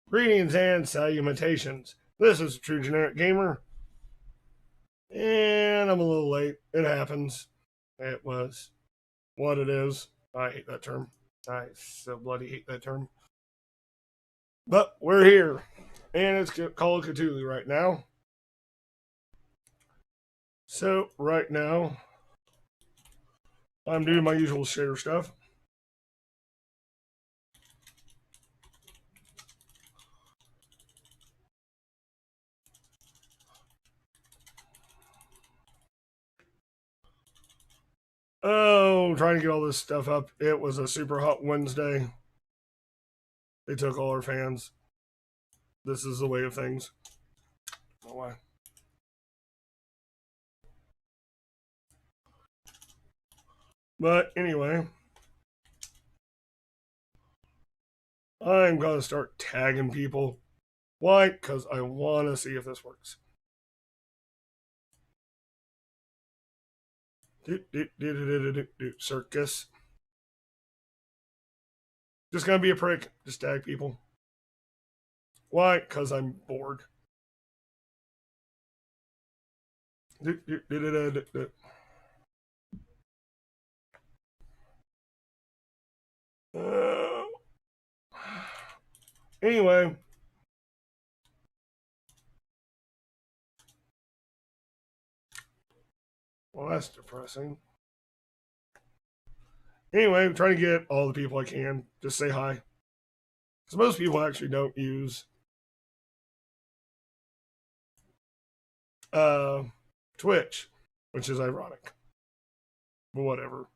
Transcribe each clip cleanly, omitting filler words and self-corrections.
Greetings and salutations. This is True Generic Gamer. And I'm a little late. It happens. It was what it is. I hate that term. I so bloody hate that term. But we're here. And it's Call of Cthulhu right now. So, right now, I'm doing my usual share stuff. Oh, trying to get all this stuff up. It was a super hot Wednesday. They took all our fans. This is the way of things. I don't know why. But anyway, I'm going to start tagging people. Why? Because I want to see if this works. Circus. Just gonna be a prick. Just tag people. Why? Because I'm bored. Anyway. Well, that's depressing. Anyway, I'm trying to get all the people I can. Just say hi. Because most people actually don't use Twitch, which is ironic. But whatever.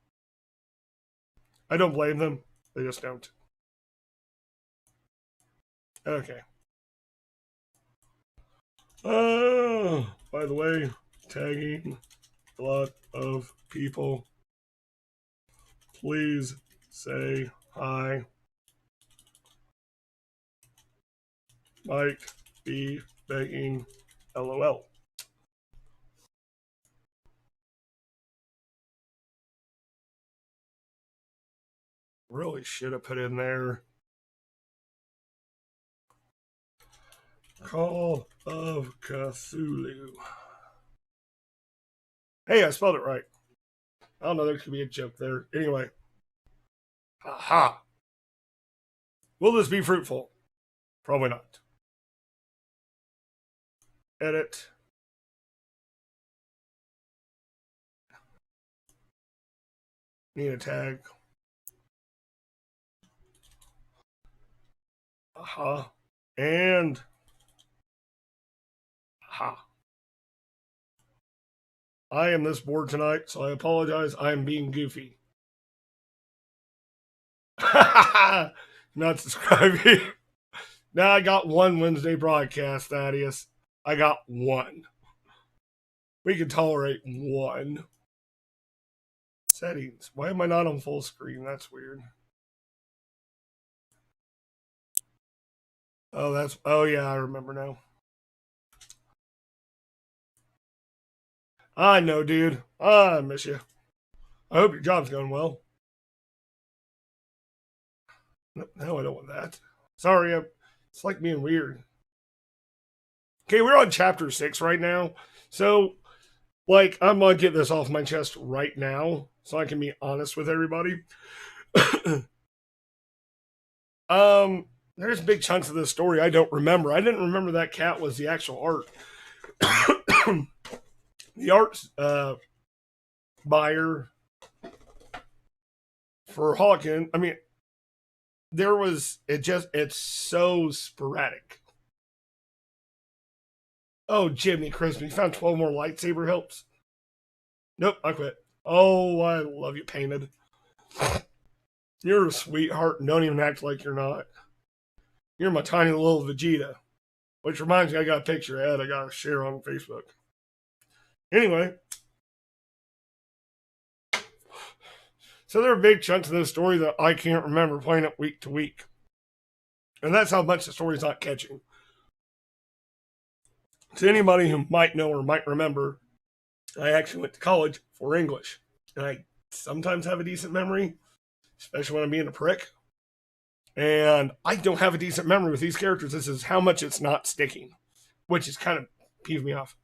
I don't blame them. They just don't. Okay. By the way, tagging a lot of people. Please say hi. Might be begging. LOL. Really should have put in there. Call of Cthulhu. Hey, I spelled it right. I don't know, there could be a joke there. Anyway. Aha. Will this be fruitful? Probably not. Edit. Need a tag. Aha. And aha. I am this bored tonight, so I apologize. I am being goofy. Not subscribing. Now I got one Wednesday broadcast, Thaddeus. I got one. We can tolerate one. Settings. Why am I not on full screen? That's weird. Oh yeah, I remember now. I know, dude. I miss you. I hope your job's going well. No, I don't want that. Sorry, it's like being weird. Okay, we're on chapter 6 right now. So, like, I'm going to get this off my chest right now so I can be honest with everybody. There's big chunks of this story I don't remember. I didn't remember that cat was the actual art. The art buyer for Hawkins, I mean, it's so sporadic. Oh, Jimmy Crispin, you found 12 more lightsaber hilts? Nope, I quit. Oh, I love you, Painted. You're a sweetheart and don't even act like you're not. You're my tiny little Vegeta. Which reminds me, I got a picture of Ed I got to share on Facebook. Anyway. So there are big chunks of this story that I can't remember playing it week to week. And that's how much the story's not catching. To anybody who might know or might remember, I actually went to college for English. And I sometimes have a decent memory. especially when I'm being a prick. And I don't have a decent memory with these characters. This is how much it's not sticking, which is kind of peeved me off.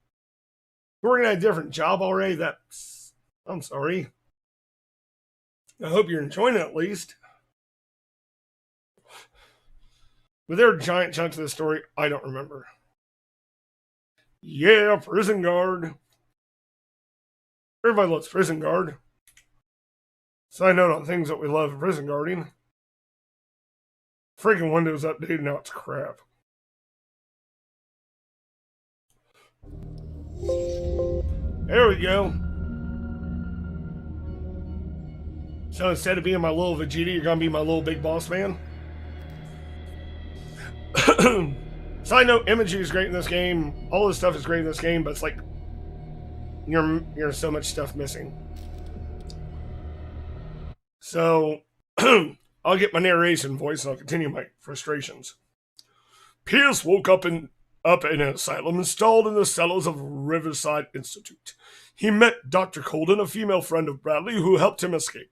We're working at a different job already. I'm sorry. I hope you're enjoying it at least. But there are giant chunks of the story I don't remember. Yeah, prison guard. Everybody loves prison guard. Side note on things that we love in prison guarding. Freaking Windows updated, now it's crap. There we go. So instead of being my little Vegeta, you're gonna be my little big boss man? Side note, imagery is great in this game. All this stuff is great in this game, but it's like you're so much stuff missing. So I'll get my narration voice and I'll continue my frustrations. Pierce woke up in an asylum installed in the cellars of Riverside Institute. He met Dr. Colden, a female friend of Bradley, who helped him escape.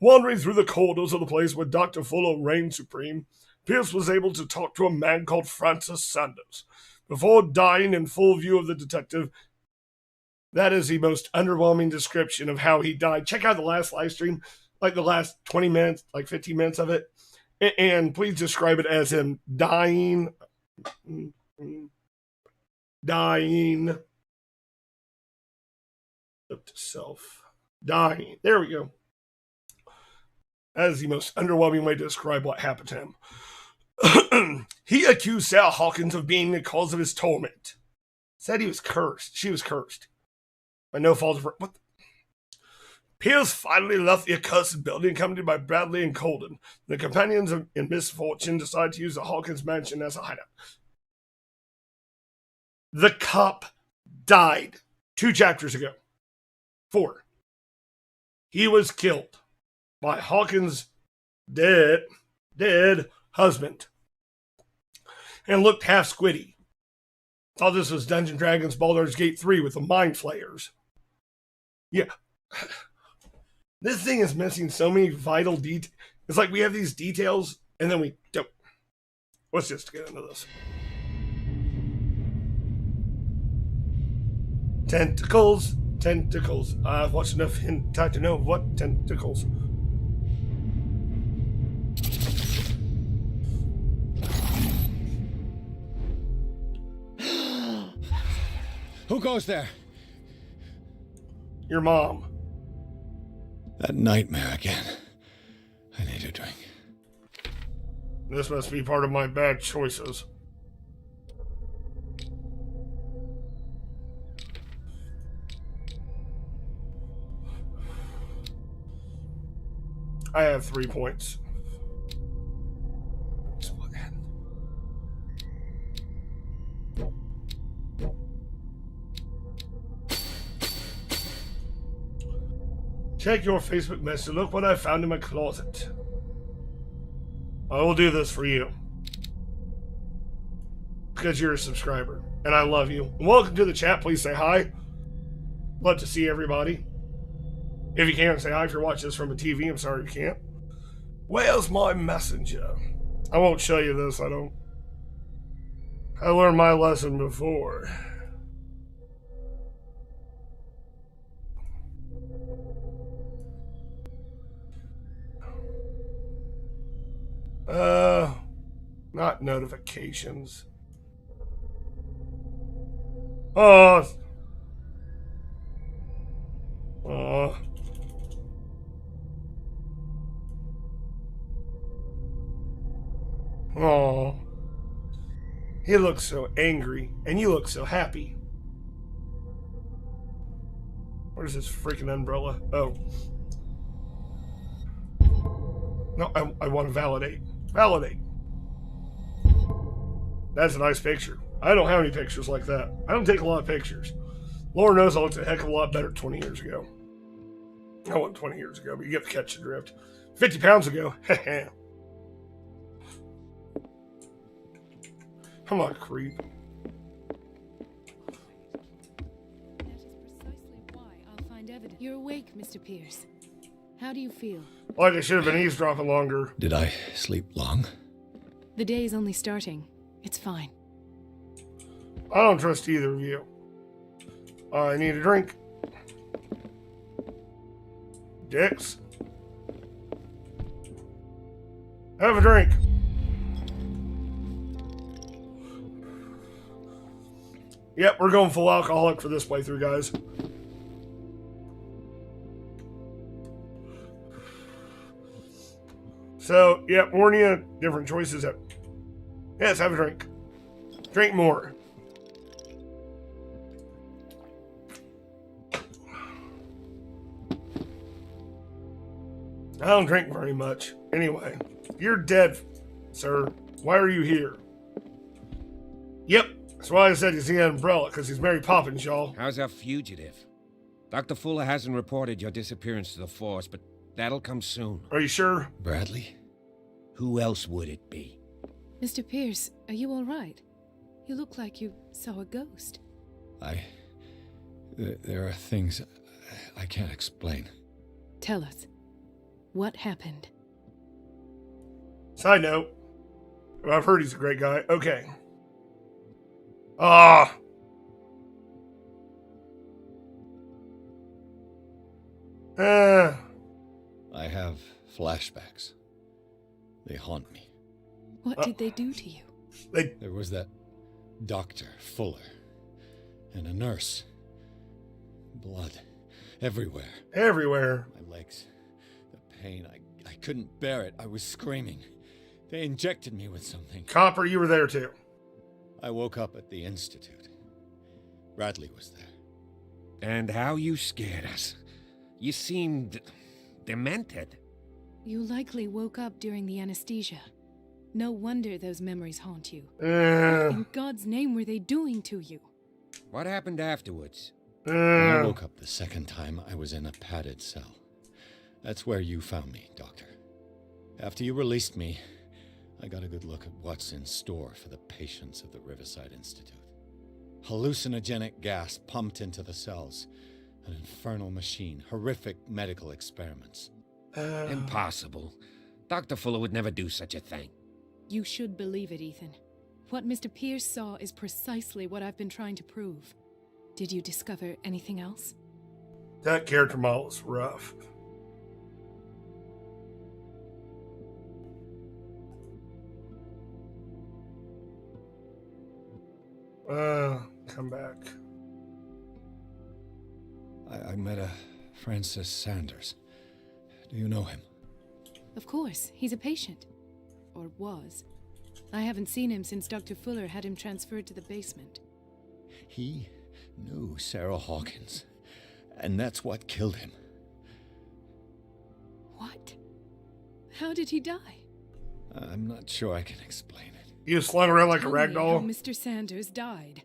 Wandering through the corridors of the place where Dr. Fuller reigned supreme, Pierce was able to talk to a man called Francis Sanders. Before dying in full view of the detective, that is the most underwhelming description of how he died. Check out the last live stream, like the last 20 minutes, like 15 minutes of it. And please describe it as him dying. Up to self. Dying. There we go. That is the most underwhelming way to describe what happened to him. He accused Sarah Hawkins of being the cause of his torment. Said he was cursed. She was cursed. By no fault of her. What? Pierce finally left the accursed building, accompanied by Bradley and Colden. The companions in misfortune decided to use the Hawkins mansion as a hideout. The cop died 2 chapters ago. 4. He was killed by Hawkins' dead husband. And looked half squiddy. Thought this was Dungeons & Dragons Baldur's Gate 3 with the Mind Flayers. Yeah. This thing is missing so many vital details. It's like we have these details, and then we don't. Let's just get into this. Tentacles. Tentacles. I've watched enough hentai to know what tentacles. Who goes there? Your mom. That nightmare again. I need a drink. This must be part of my bad choices. I have 3 points. Check your Facebook message. Look what I found in my closet. I will do this for you. Because you're a subscriber. And I love you. Welcome to the chat. Please say hi. Love to see everybody. If you can't say hi if you're watching this from a TV, I'm sorry you can't. Where's my messenger? I won't show you this. I learned my lesson before. Not notifications. Oh. He looks so angry, and you look so happy. Where's this freaking umbrella? Oh. No, I want to validate. Validate. That's a nice picture. I don't have any pictures like that. I don't take a lot of pictures. Lord knows I looked a heck of a lot better 20 years ago. I wasn't 20 years ago, but you get the catch the drift. 50 pounds ago. I'm not a creep. That is precisely why I'll find evidence. You're awake, Mr. Pierce. How do you feel? Like I should have been eavesdropping longer. Did I sleep long? The day is only starting. It's fine. I don't trust either of you. I need a drink. Dicks. Have a drink. Yep, we're going full alcoholic for this playthrough, guys. So, yep, warn you, different choices. Yes, have a drink. Drink more. I don't drink very much. Anyway, you're dead, sir. Why are you here? Yep, that's why I said he's the umbrella, because he's Mary Poppins, y'all. How's our fugitive? Dr. Fuller hasn't reported your disappearance to the force, but that'll come soon. Are you sure? Bradley? Who else would it be? Mr. Pierce, are you all right? You look like you saw a ghost. There are things I can't explain. Tell us. What happened? Side note. I've heard he's a great guy. Okay. I have flashbacks. They haunt me. What did they do to you? There was that Dr. Fuller and a nurse. Blood everywhere. Everywhere. My legs. The pain. I couldn't bear it. I was screaming. They injected me with something. Copper, you were there too. I woke up at the Institute. Bradley was there. And how you scared us. You seemed demented. You likely woke up during the anesthesia. No wonder those memories haunt you. What in God's name were they doing to you? What happened afterwards? When I woke up the second time, I was in a padded cell. That's where you found me, Doctor. After you released me, I got a good look at what's in store for the patients of the Riverside Institute. Hallucinogenic gas pumped into the cells. An infernal machine. Horrific medical experiments. Impossible. Dr. Fuller would never do such a thing. You should believe it, Ethan. What Mr. Pierce saw is precisely what I've been trying to prove. Did you discover anything else? That character model is rough. Come back. I met a Francis Sanders. Do you know him? Of course, he's a patient. Or was. I haven't seen him since Dr. Fuller had him transferred to the basement. He knew Sarah Hawkins, and that's what killed him. What? How did he die? I'm not sure I can explain it. He was slung around like Tell a rag me doll. how Mr. Sanders died.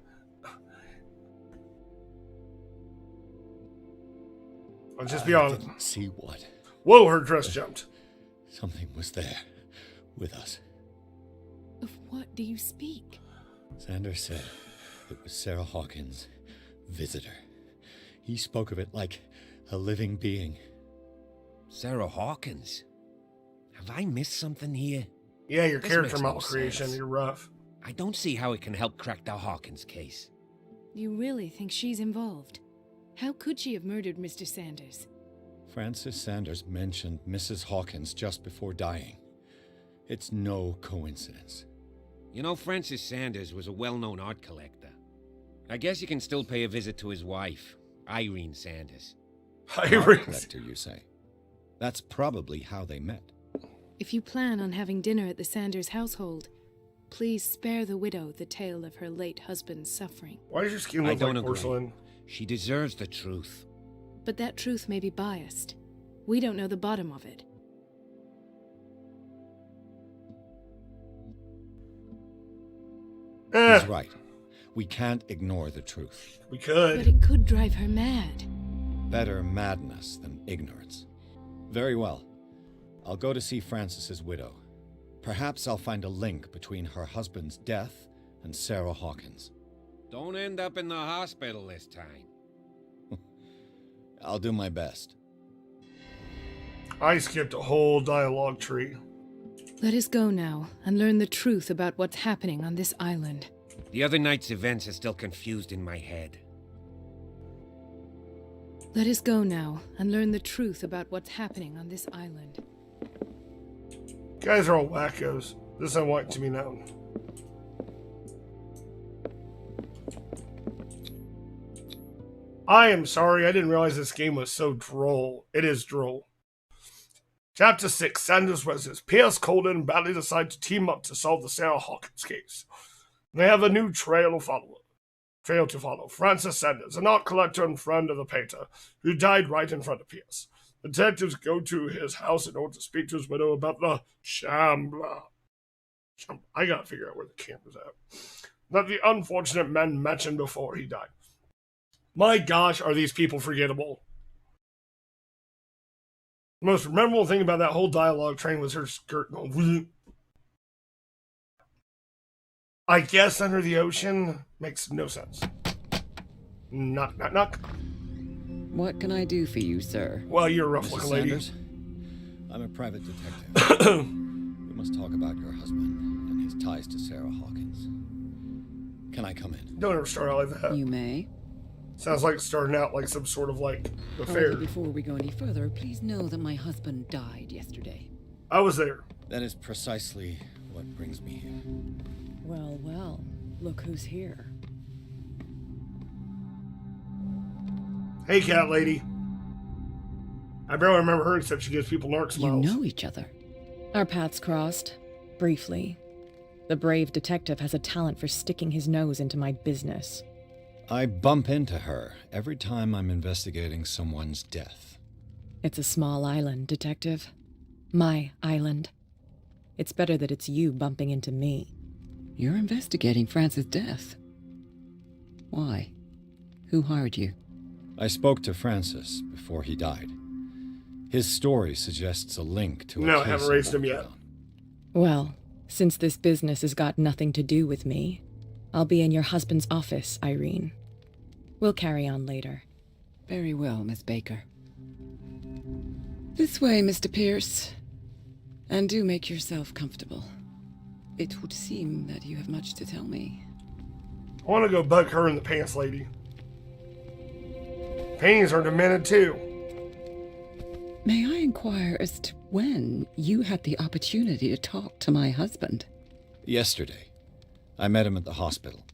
Let's just be honest. I didn't see what. Whoa, her dress jumped. Something was there, with us. Of what do you speak? Sanders said it was Sarah Hawkins' visitor. He spoke of it like a living being. Sarah Hawkins? Have I missed something here? Yeah, your This character makes model no creation, sense. you're rough. I don't see how it can help crack the Hawkins case. You really think she's involved? How could she have murdered Mr. Sanders? Francis Sanders mentioned Mrs. Hawkins just before dying. It's no coincidence. You know, Francis Sanders was a well-known art collector. I guess you can still pay a visit to his wife, Irene Sanders. Art collector, you say? That's probably how they met. If you plan on having dinner at the Sanders household, please spare the widow the tale of her late husband's suffering. Why does your skin I look don't like agree. porcelain? She deserves the truth. But that truth may be biased. We don't know the bottom of it. He's right. We can't ignore the truth. We But could. it could drive her mad. Better madness than ignorance. Very well. I'll go to see Francis's widow. Perhaps I'll find a link between her husband's death and Sarah Hawkins. Don't end up in the hospital this time. I'll do my best. I skipped a whole dialogue tree. Let us go now and learn the truth about what's happening on this island. The other night's events are still confused in my head. Let us go now and learn the truth about what's happening on this island. You guys are all wackos. This I want to be known. I am sorry, I didn't realize this game was so droll. It is droll. Chapter 6, Sanders vs. Pierce, Colden, and Bradley decide to team up to solve the Sarah Hawkins case. They have a new trail to follow. Francis Sanders, an art collector and friend of the painter, who died right in front of Pierce. The detectives go to his house in order to speak to his widow about the Shambler. I gotta figure out where the camera's at. That the unfortunate men mentioned before he died. My gosh, are these people forgettable. The most memorable thing about that whole dialogue train was her skirt going whoop. I guess under the ocean makes no sense. Knock, knock, knock. What can I do for you, sir? Well, you're a rough Mrs. looking lady. Sanders, I'm a private detective. We must talk about your husband and his ties to Sarah Hawkins. Can I come in? Don't ever start out like that. You may. Sounds like it's starting out like some sort of like affair. However, before we go any further, please know that my husband died yesterday. I was there. That is precisely what brings me here. Well, well, look who's here. Hey, cat lady. I barely remember her except she gives people narc smiles. You know each other. Our paths crossed, briefly. The brave detective has a talent for sticking his nose into my business. I bump into her every time I'm investigating someone's death. It's a small island, detective. My island. It's better that it's you bumping into me. You're investigating Francis' death. Why? Who hired you? I spoke to Francis before he died. His story suggests a link to a No, I case haven't I'm raised him working yet. on. Well, since this business has got nothing to do with me, I'll be in your husband's office, Irene. We'll carry on later. Very well, Miss Baker. This way, Mr. Pierce. And do make yourself comfortable. It would seem that you have much to tell me. I want to go bug her in the pants, lady. Paintings are demented too. May I inquire as to when you had the opportunity to talk to my husband? Yesterday, I met him at the hospital.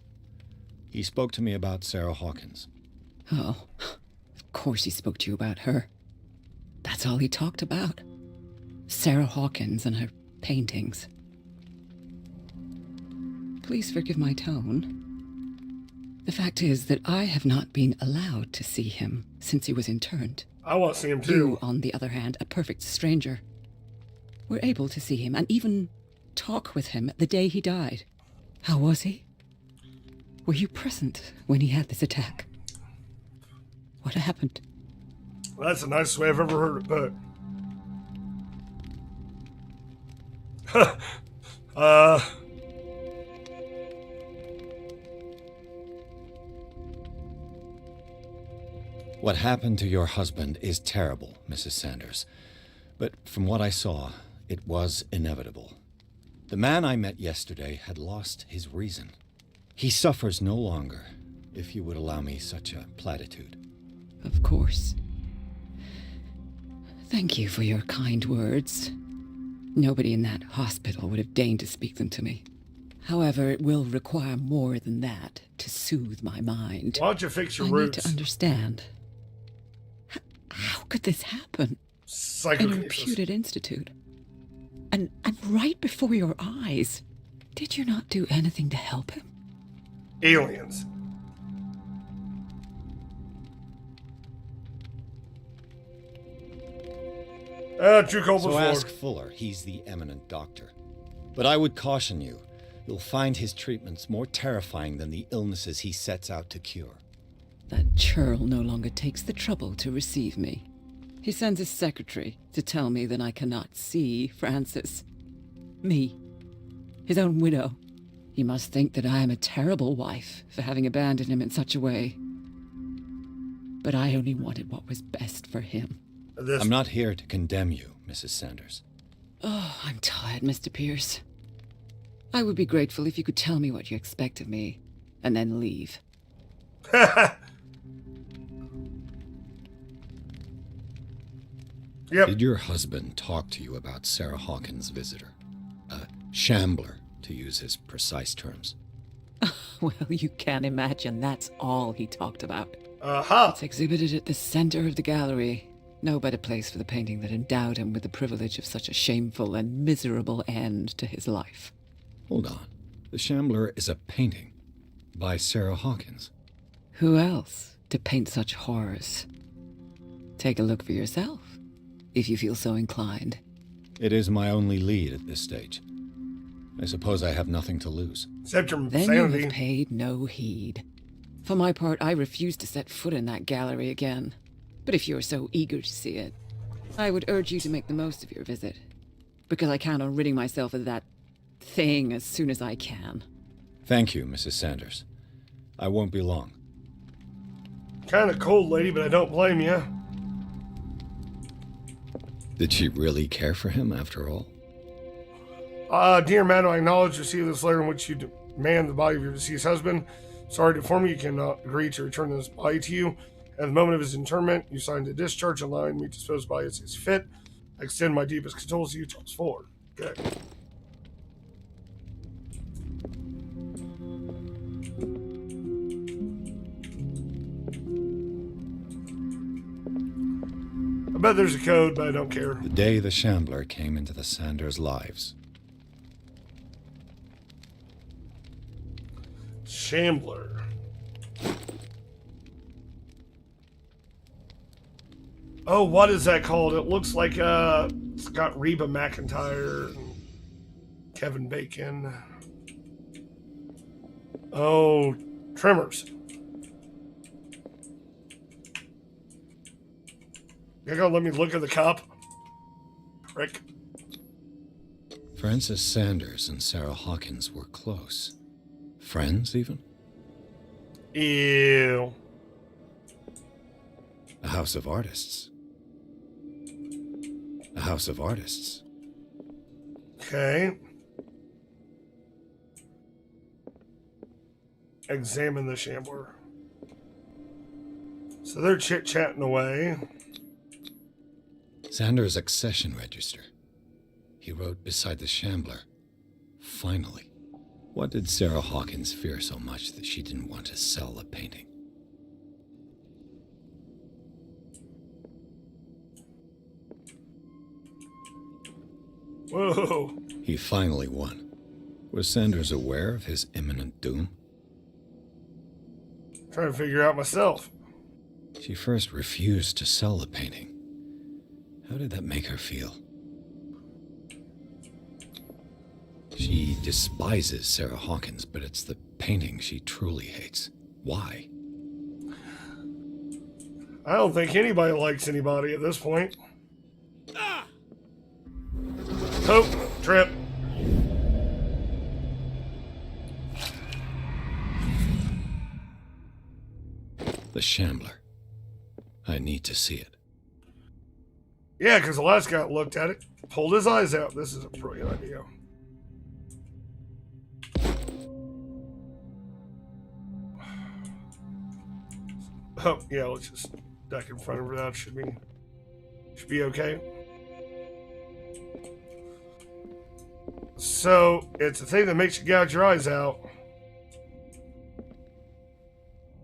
He spoke to me about Sarah Hawkins. Oh, of course he spoke to you about her. That's all he talked about. Sarah Hawkins and her paintings. Please forgive my tone. The fact is that I have not been allowed to see him since he was interned. I want to see him too. You, on the other hand, a perfect stranger, were able to see him and even talk with him the day he died. How was he? Were you present when he had this attack? What happened? That's the nicest way I've ever heard it put. What happened to your husband is terrible, Mrs. Sanders. But from what I saw, it was inevitable. The man I met yesterday had lost his reason. He suffers no longer, if you would allow me such a platitude. Of course. Thank you for your kind words. Nobody in that hospital would have deigned to speak them to me. However, it will require more than that to soothe my mind. Why don't you fix your I roots? need to understand. How could this happen? In a Psychokinesis. reputed institute. And right before your eyes. Did you not do anything to help him? Aliens. True Cold So before. ask Fuller, he's the eminent doctor. But I would caution you, you'll find his treatments more terrifying than the illnesses he sets out to cure. That churl no longer takes the trouble to receive me. He sends his secretary to tell me that I cannot see Francis. Me. His own widow. He must think that I am a terrible wife for having abandoned him in such a way. But I only wanted what was best for him. This. I'm not here to condemn you, Mrs. Sanders. Oh, I'm tired, Mr. Pierce. I would be grateful if you could tell me what you expect of me, and then leave. Yep. Did your husband talk to you about Sarah Hawkins' visitor? A shambler, to use his precise terms. Well, you can imagine that's all he talked about. Aha! It's exhibited at the center of the gallery. No better place for the painting that endowed him with the privilege of such a shameful and miserable end to his life. Hold on. The Shambler is a painting by Sarah Hawkins. Who else to paint such horrors? Take a look for yourself, if you feel so inclined. It is my only lead at this stage. I suppose I have nothing to lose. Except your Then sanity. you have paid no heed. For my part, I refuse to set foot in that gallery again. But if you're so eager to see it, I would urge you to make the most of your visit. Because I count on ridding myself of that thing as soon as I can. Thank you, Mrs. Sanders. I won't be long. Kind of cold, lady, but I don't blame you. Did she really care for him after all? Dear madam, I acknowledge receipt of this letter in which you demand the body of your deceased husband. Sorry to inform you, you cannot agree to return this body to you. At the moment of his interment, you signed a discharge allowing me to dispose of body as is fit. I extend my deepest condolences to you, Charles Ford. Okay. I bet there's a code, but I don't care. The day the Shambler came into the Sanders' lives. Shambler. Oh, what is that called? It looks like it's got Reba McEntire and Kevin Bacon. Oh, Tremors. You're gonna let me look at the cop? Prick. Frances Sanders and Sarah Hawkins were close. Friends, even? Ew. A house of artists. A house of artists. Okay. Examine the Shambler. So they're chit-chatting away. Sanders' accession register. He wrote beside the Shambler, "Finally." What did Sarah Hawkins fear so much that she didn't want to sell the painting? Whoa. He finally won. Was Sanders aware of his imminent doom? Trying to figure out myself. She first refused to sell the painting. How did that make her feel? She despises Sarah Hawkins, but it's the painting she truly hates. Why? I don't think anybody likes anybody at this point. Oh, trip. The Shambler. I need to see it. Yeah, because the last guy looked at it, pulled his eyes out. This is a brilliant idea. Oh, yeah, let's just duck in front of her. That should be okay. So, it's a thing that makes you gouge your eyes out.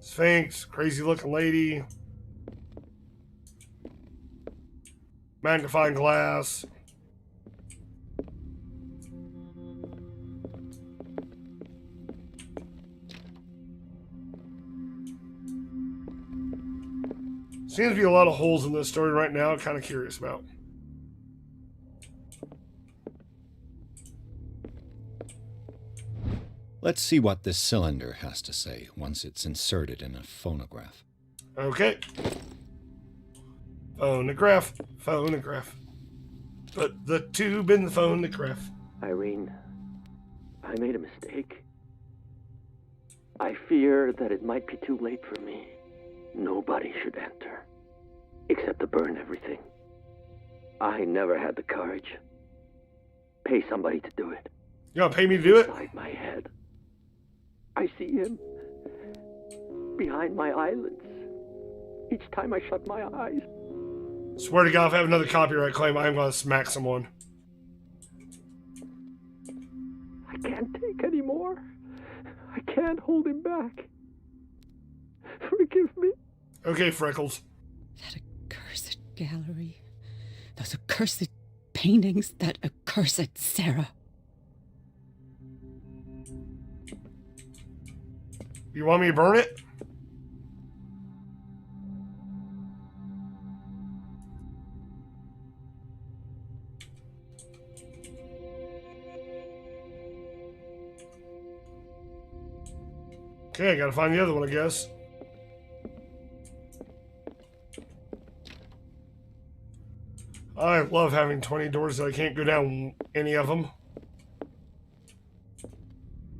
Sphinx, crazy looking lady. Magnifying glass. Seems to be a lot of holes in this story right now. I'm kind of curious about. Let's see what this cylinder has to say once it's inserted in a phonograph. Okay. Phonograph. Phonograph. Put the tube in the phonograph. Irene, I made a mistake. I fear that it might be too late for me. Nobody should enter, except to burn everything. I never had the courage. Pay somebody to do it. You gonna pay me to do it? Inside my head, I see him behind my eyelids. Each time I shut my eyes. Swear to God, if I have another copyright claim, I'm gonna smack someone. I can't take any more. I can't hold him back. Forgive me. Okay, Freckles. That accursed gallery. Those accursed paintings. That accursed Sarah. You want me to burn it? Okay, I gotta find the other one, I guess. I love having 20 doors that I can't go down any of them.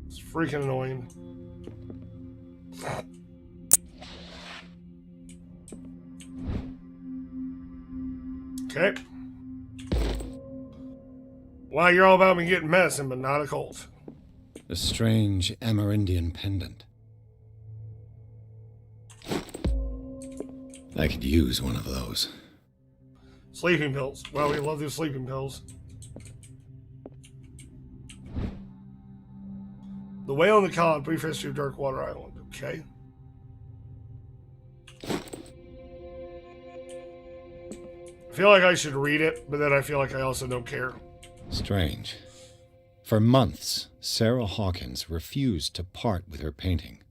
It's freaking annoying. Okay. Wow, you're all about me getting medicine, but not a cult. A strange Amerindian pendant. I could use one of those. Sleeping pills. Well, we love those sleeping pills. The Whale and the Cod, Brief History of Darkwater Island. Okay. I feel like I should read it, but then I feel like I also don't care. Strange. For months, Sarah Hawkins refused to part with her painting,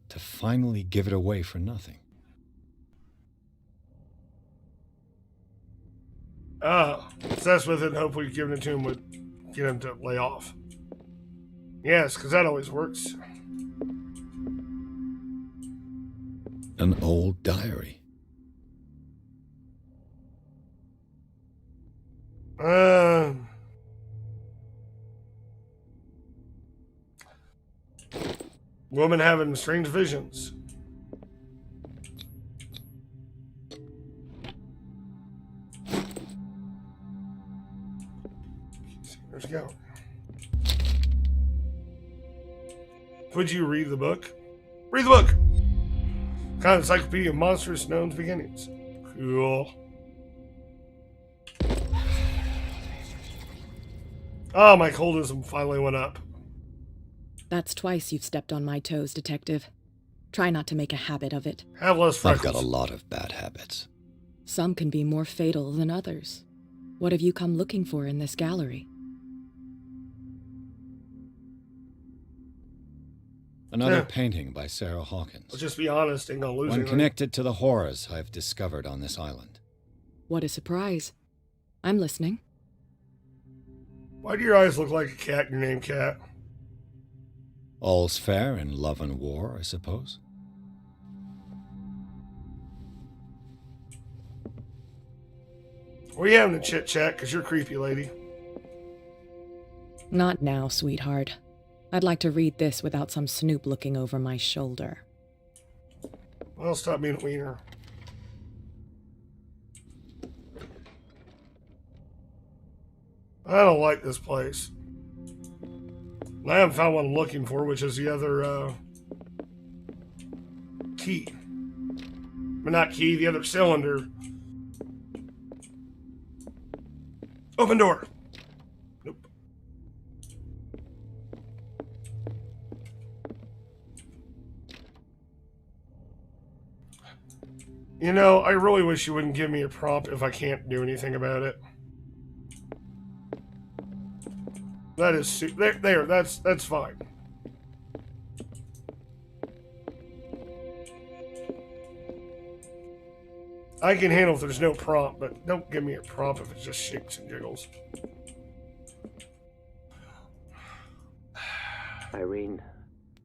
to finally give it away for nothing. Obsessed with it and hopefully giving it to him would get him to lay off. Yes, because that always works. An old diary. Woman having strange visions. Where's it go? Would you read the book? Read the book! Kind of encyclopedia of monsters known beginnings. Cool. Oh, my coldism finally went up. That's twice you've stepped on my toes, Detective. Try not to make a habit of it. Have less I've freckles. got a lot of bad habits. Some can be more fatal than others. What have you come looking for in this gallery? Another Yeah. painting by Sarah Hawkins. Let's just be honest, ain't gonna lose One anything. connected to the horrors I've discovered on this island. What a surprise. I'm listening. Why do your eyes look like a cat, your name Cat? All's fair in love and war, I suppose. Were you having a chit-chat? Because you're creepy, lady. Not now, sweetheart. I'd like to read this without some snoop looking over my shoulder. Well, stop being a wiener. I don't like this place. I haven't found what I'm looking for, which is the other, key. But not key, the other cylinder. Open door. Nope. You know, I really wish you wouldn't give me a prompt if I can't do anything about it. That is there. That's fine. I can handle if there's no prompt, but don't give me a prompt if it just shakes and jiggles. Irene,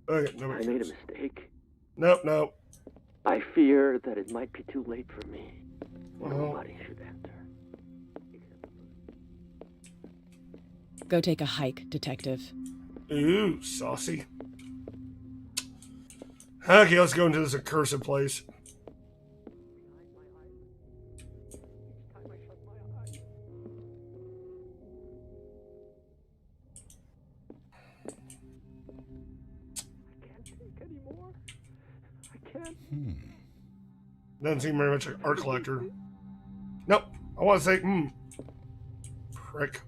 Okay, nobody I made a cares. mistake. Nope. I fear that it might be too late for me. Well, Nobody should enter. Go take a hike, Detective. ooh, saucy. Okay, let's go into this accursed place. anymore. I can't. Doesn't seem very much an art collector. Nope. I want to say, prick.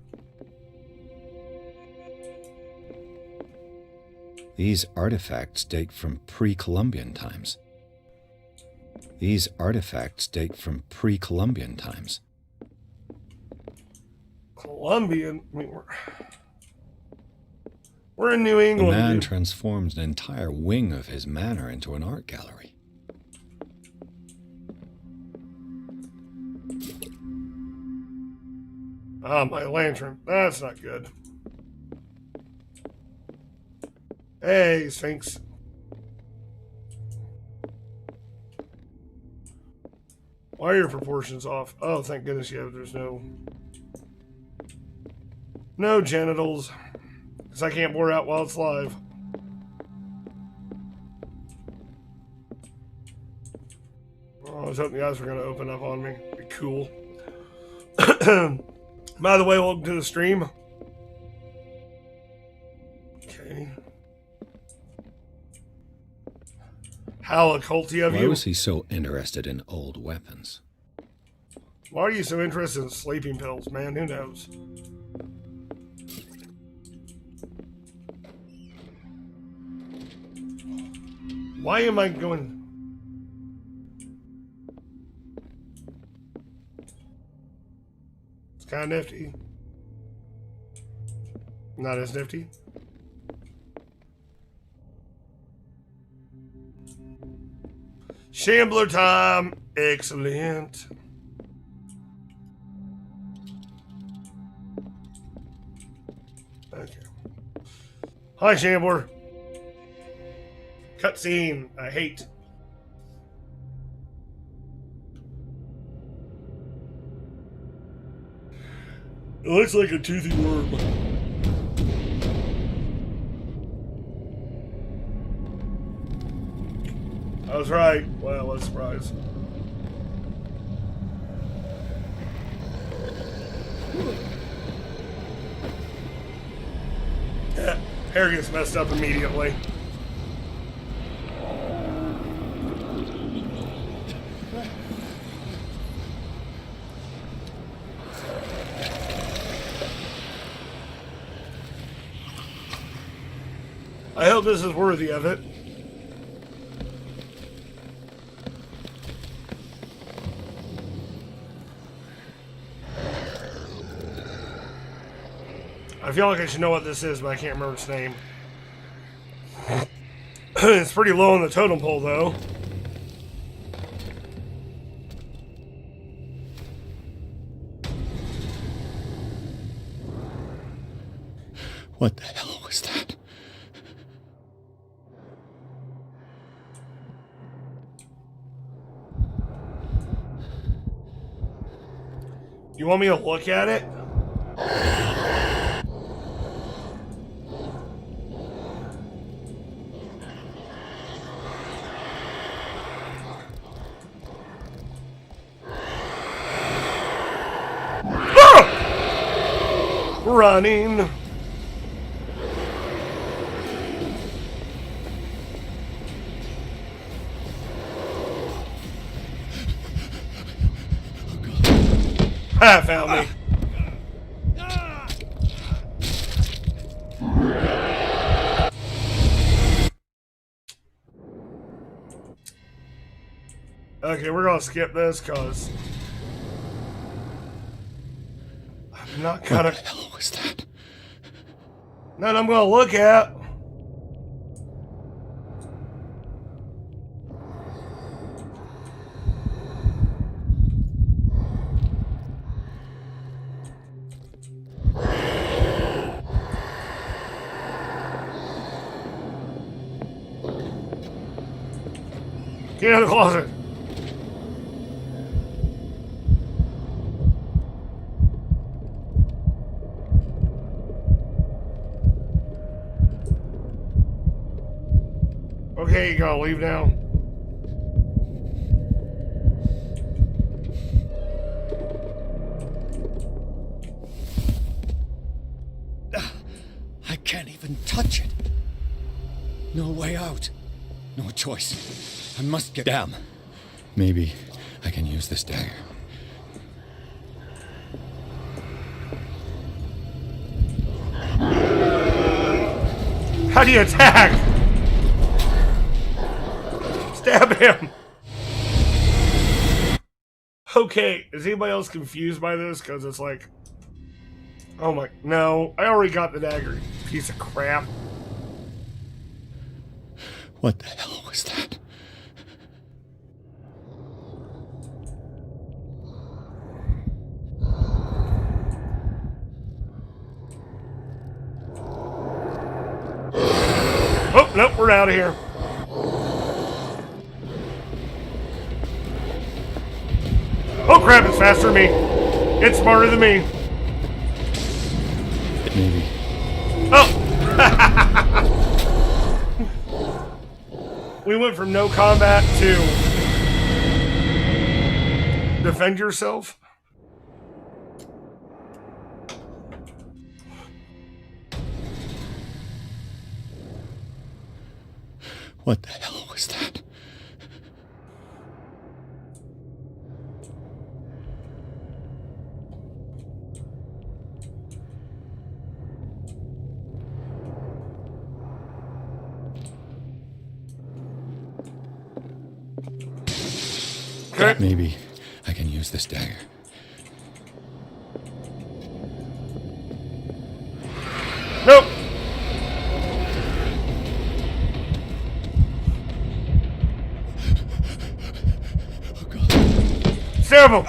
These artifacts date from pre-Columbian times. These artifacts date from pre-Columbian times. Colombian? I mean, we're in New The England. man Dude. transforms an entire wing of his manor into an art gallery. Ah, my lantern. That's not good. Hey, Sphinx. Why are your proportions off? Oh, thank goodness, yeah, there's no genitals. Because I can't blur out while it's live. Oh, I was hoping the eyes were going to open up on me. Be cool. By the way, welcome to the stream. Okay. How occulty of Why you? was he so interested in old weapons? Why are you so interested in sleeping pills, man? Who knows? Why am I going... It's kind of nifty. Not as nifty. Shambler time. Excellent. Okay. Hi, Shambler. Cutscene. I hate. It looks like a toothy worm. I was right. Wow, what a surprise. Yeah, hair gets messed up immediately. I hope this is worthy of it. I feel like I should know what this is, but I can't remember its name. It's pretty low on the totem pole, though. What the hell was that? You want me to look at it? Ah! Running. Ah, found me. Okay, we're gonna skip this because I'm not gonna. What the hell was that? None I'm gonna look at. Get out of the closet. Okay, you gotta leave now. I can't even touch it. No way out. No choice. I must get down. Maybe I can use this dagger. How do you attack? Stab him! Okay, is anybody else confused by this? Because it's like... Oh my... No, I already got the dagger, piece of crap. What the hell was that? Oh, nope, we're out of here. Oh crap, it's faster than me. It's smarter than me. Maybe. Oh! We went from no combat to defend yourself. What the hell was that? Okay. Maybe I can use this dagger. Nope. Oh God. Stab him.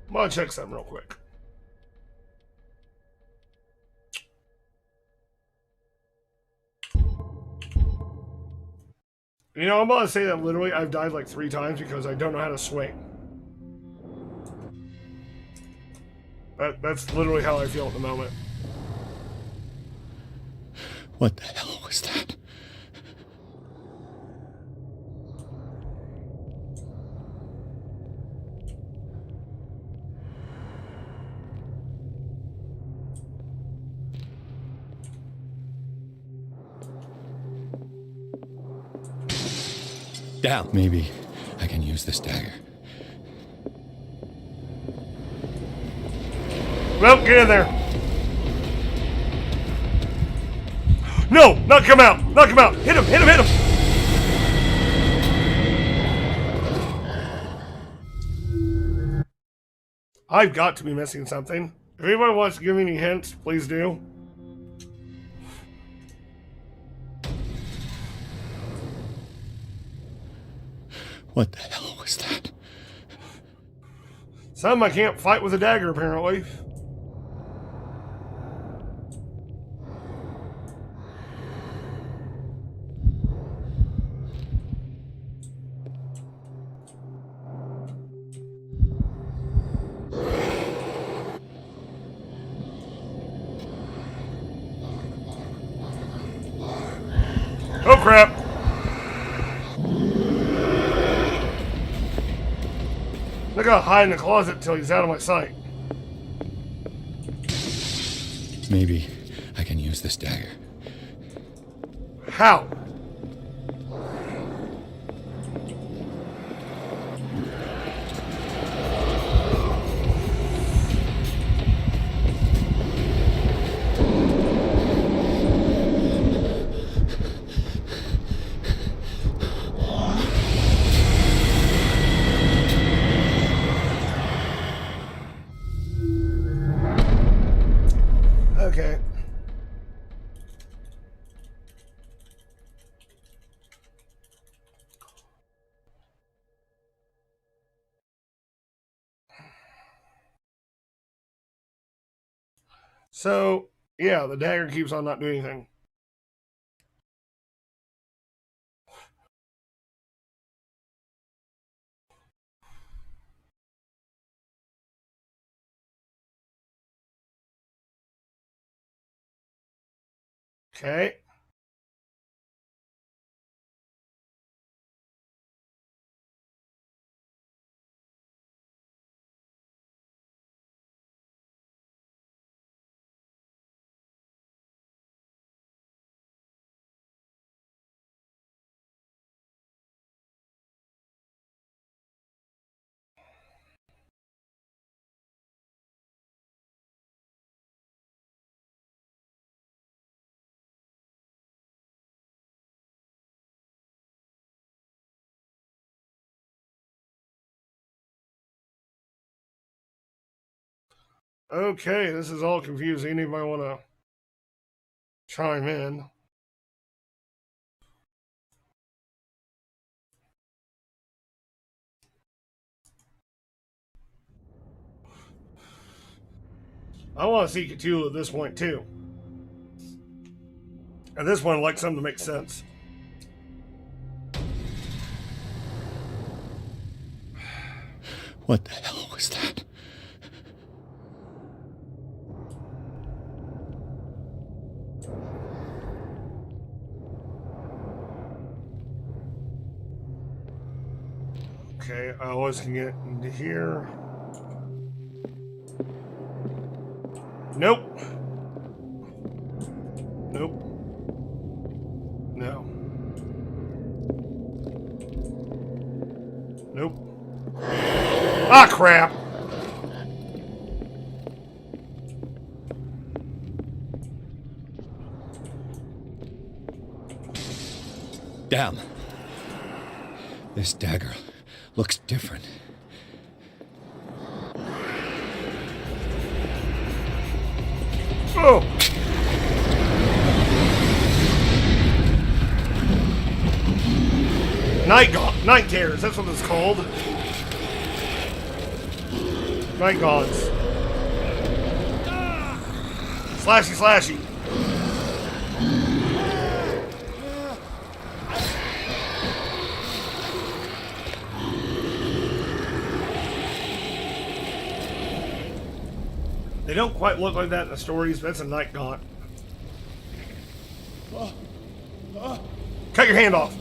I'm gonna check something real quick. You know, I'm gonna say that literally I've died like 3 times because I don't know how to swing. That's literally how I feel at the moment. What the hell was that? Down. Maybe I can use this dagger. Well, get in there. No, knock him out. Knock him out. Hit him, hit him, hit him. I've got to be missing something. If anyone wants to give me any hints, please do. What the hell was that? Some I can't fight with a dagger, apparently. Oh crap! I gotta hide in the closet till he's out of my sight. Maybe I can use this dagger. How? Okay. So, yeah, the dagger keeps on not doing anything. Okay. Okay, this is all confusing. Anybody want to chime in? I want to see Cthulhu at this point, too. At this point, I'd like something to make sense. What the hell was that? Okay, I always can get into here. Nope. Nope. No. Nope. Ah, crap! Damn. This dagger looks different. Oh! Night terrors, that's what it's called. Night gods. Slashy, slashy. They don't quite look like that in the stories, but that's a night gaunt. Cut your hand off.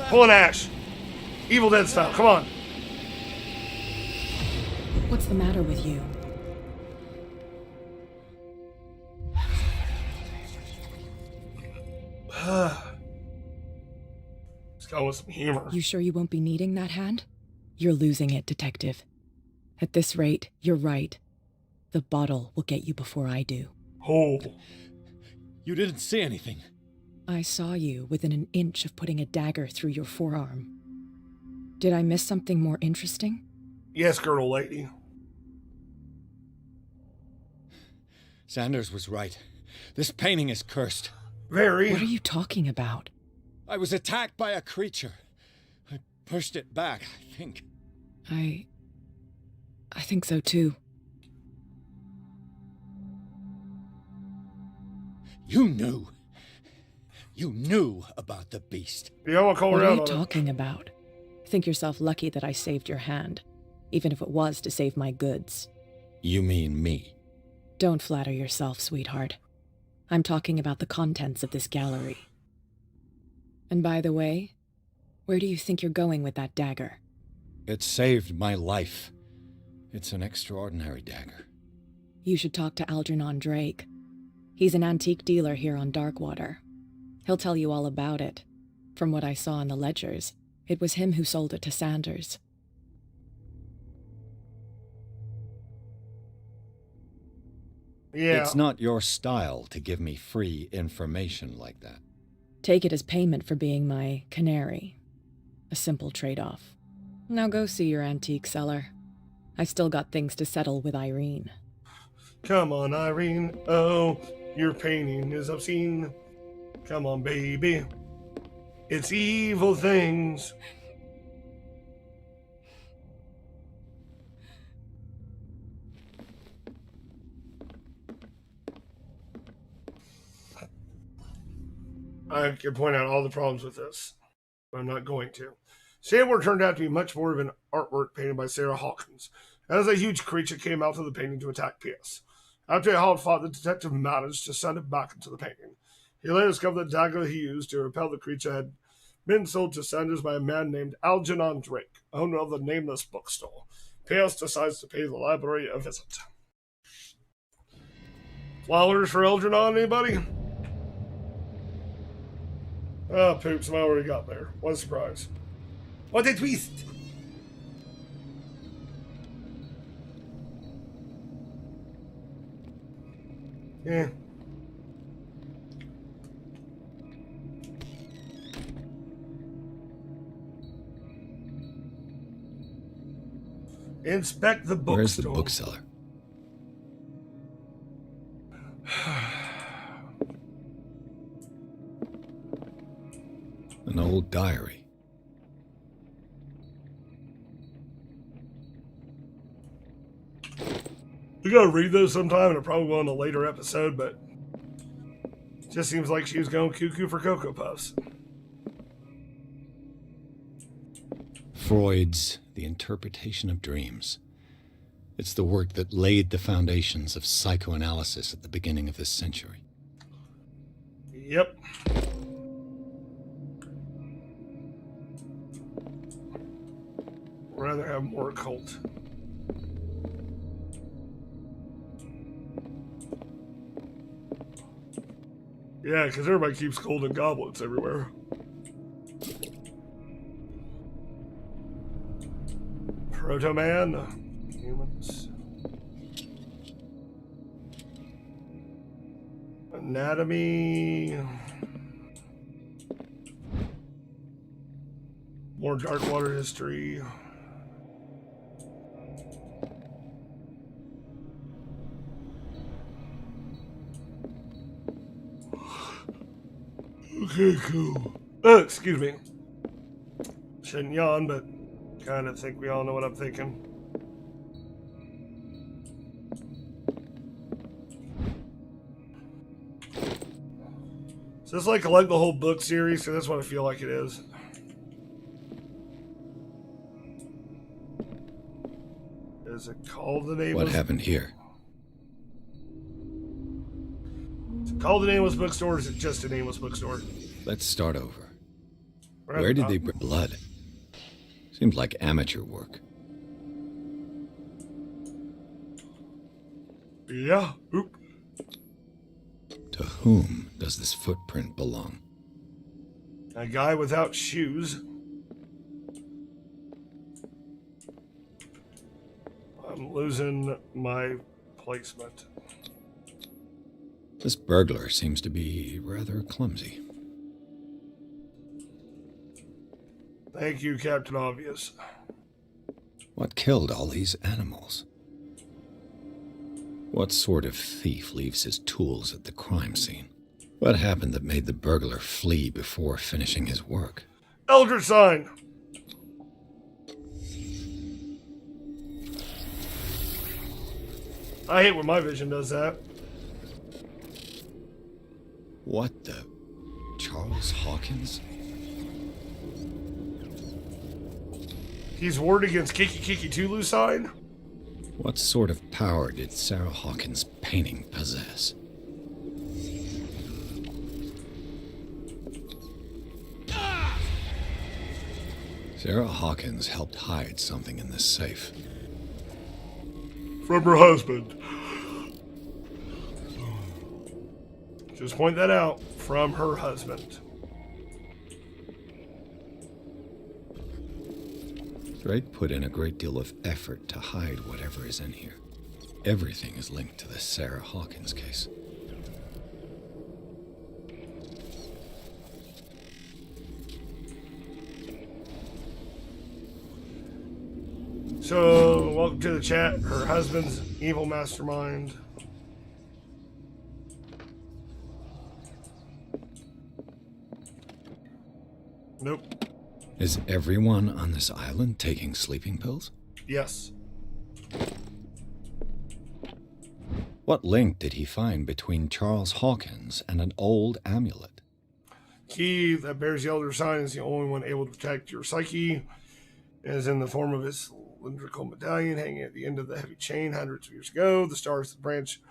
Pull an ash. Evil Dead style. Come on. What's the matter with you? Let's go with some humor. You sure you won't be needing that hand? You're losing it, Detective. At this rate, you're right. The bottle will get you before I do. Oh. You didn't see anything. I saw you within an inch of putting a dagger through your forearm. Did I miss something more interesting? Yes, girdle lady. Sanders was right. This painting is cursed. Very. What are you talking about? I was attacked by a creature. I pushed it back, I think. I think so too. You knew. You knew about the beast. Yeah, I'll call What her are out you on talking about? Think yourself lucky that I saved your hand, even if it was to save my goods. You mean me? Don't flatter yourself, sweetheart. I'm talking about the contents of this gallery. And by the way, where do you think you're going with that dagger? It saved my life. It's an extraordinary dagger. You should talk to Algernon Drake. He's an antique dealer here on Darkwater. He'll tell you all about it. From what I saw in the ledgers, it was him who sold it to Sanders. Yeah. It's not your style to give me free information like that. Take it as payment for being my canary. A simple trade-off. Now go see your antique seller. I still got things to settle with Irene. Come on, Irene. Oh, your painting is obscene. Come on, baby. It's evil things. I could point out all the problems with this, but I'm not going to. Sandwork turned out to be much more of an artwork painted by Sarah Hawkins, as a huge creature came out of the painting to attack Pierce. After a hard fight, the detective managed to send it back into the painting. He later discovered the dagger he used to repel the creature had been sold to Sanders by a man named Algernon Drake, owner of the nameless bookstore. Pierce decides to pay the library a visit. Flowers for Algernon, anybody? Oh, poops, I already got there. What a surprise. What a twist! Yeah. Inspect the bookstore. Where's the bookseller? diary. We gotta read those sometime, and it probably will in a later episode, but it just seems like she was going cuckoo for Cocoa Puffs. Freud's The Interpretation of Dreams. It's the work that laid the foundations of psychoanalysis at the beginning of this century. Yep. Rather have more occult. Yeah, because everybody keeps golden goblets everywhere. Proto-Man, humans. Anatomy. More Darkwater history. Okay, cool. Excuse me. Shouldn't yawn, but kind of think we all know what I'm thinking. So it's like the whole book series, so that's what I feel like it is. Is it called the Nameless? What happened here? Is it called the Nameless Bookstore, or is it just a Nameless Bookstore? Let's start over. Right Where did top. they bring blood? Seems like amateur work. Yeah. Oop. To whom does this footprint belong? A guy without shoes. I'm losing my placement. This burglar seems to be rather clumsy. Thank you, Captain Obvious. What killed all these animals? What sort of thief leaves his tools at the crime scene? What happened that made the burglar flee before finishing his work? Eldritch Sign! I hate when my vision does that. What the? Charles Hawkins? He's ward against Cthulhu sign? What sort of power did Sarah Hawkins' painting possess? Sarah Hawkins helped hide something in this safe. From her husband. Just point that out. From her husband. Drake put in a great deal of effort to hide whatever is in here. Everything is linked to the Sarah Hawkins case. So, welcome to the chat. Her husband's evil mastermind. Nope. Is everyone on this island taking sleeping pills? Yes. What link did he find between Charles Hawkins and an old amulet? Key that bears the Elder Sign is the only one able to protect your psyche. It is in the form of his cylindrical medallion hanging at the end of the heavy chain hundreds of years ago. The star is the branch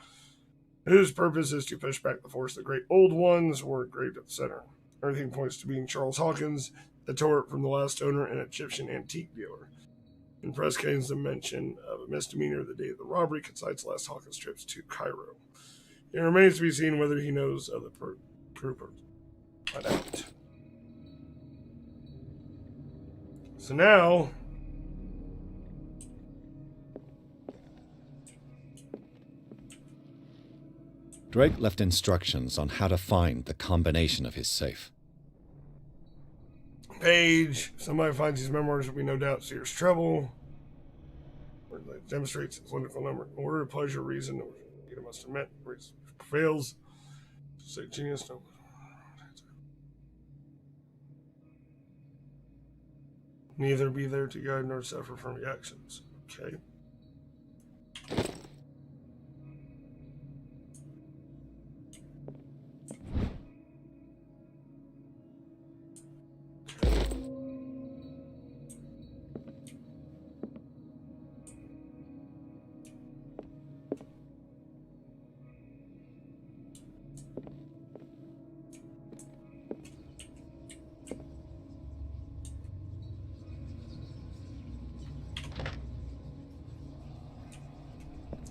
whose purpose is to push back the force of the great old ones were engraved at the center. Everything points to being Charles Hawkins, the turret from the last owner, and Egyptian antique dealer. In press contains the mention of a misdemeanor the day of the robbery coincides last Hawkins' trips to Cairo. It remains to be seen whether he knows of the trooper. Find out. So now, Drake left instructions on how to find the combination of his safe. page. Somebody finds these memoirs will be no doubt serious trouble. Where it demonstrates its wonderful number. In order to pleasure reason, it must admit, reason prevails. Say genius, no. Neither be there to guide nor suffer from reactions. Okay.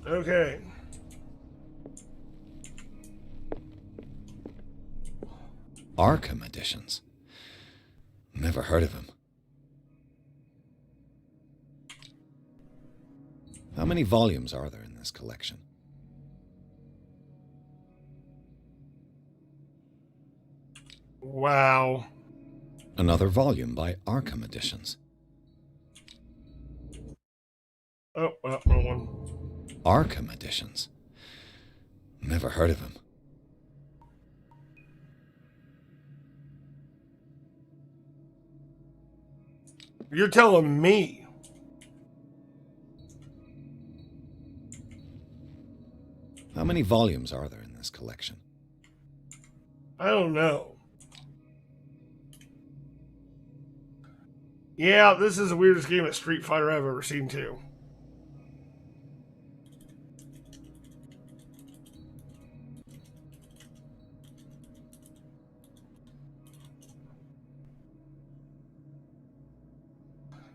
Okay. Arkham editions. Never heard of him. How many volumes are there in this collection? Wow. Another volume by Arkham Editions. Oh, wrong one. Arkham Editions. Never heard of him. You're telling me. How many volumes are there in this collection? I don't know. Yeah, this is the weirdest game of Street Fighter I've ever seen, too.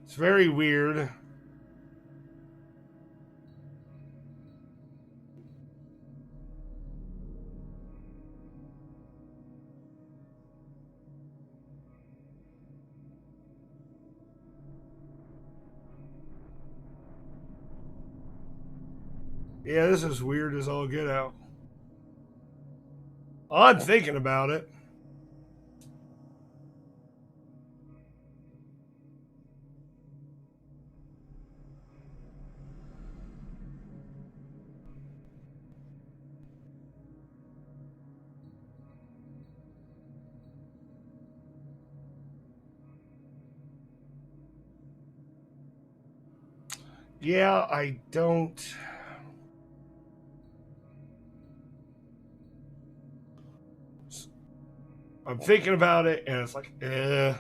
It's very weird. Yeah, this is weird as all get out. I'm thinking about it. Yeah, I don't... I'm thinking about it, and it's like, eh.